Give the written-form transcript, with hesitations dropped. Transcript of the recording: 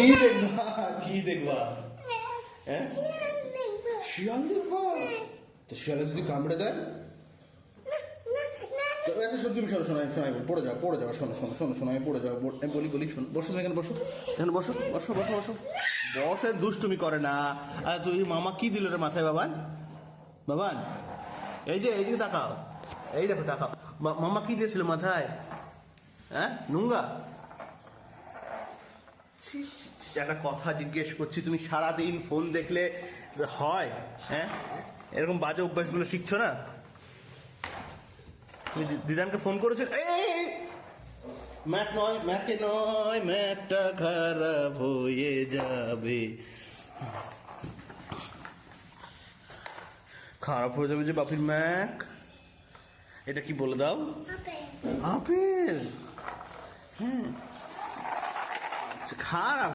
কি দেখবা? কি দেখবা? হ্যাঁ, শিয়াল দেখবা? তো শিয়ালে যদি কামড়ে দেয়, আচ্ছা সবজি শোনো শোনো শোনো, পড়ে যাবে, শোনো শোনো শোনো শোনো, আমি পড়ে যাবো, আমি বলি শোনো, বসো তুমি এখানে, বসো এখানে, বসো বসো বসো বসো বসে, দুষ্টুমি করে না। আর তুই মামা কি দিল রে মাথায় বাবান? বাবান এই যে এইদিকে তাকাও, এই দেখো তাকাও, মামা কি দিয়েছিল মাথায়? হ্যাঁ, নুঙ্গা? একটা কথা জিজ্ঞেস করছি, তুমি সারাদিন ফোন দেখলে হয়? হ্যাঁ, এরকম বাজে অভ্যাসগুলো শিখছো না? তুমি দিদানকে ফোন করেছো? ম্যাট নয়, ম্যাকে নয়, ম্যাটটা খারাপ হয়ে যাবে। খারাপ হয়ে যাবে যে বাপির ম্যাক? এটা কি বলে দাও? আপেল। হ্যাঁ, খারাপ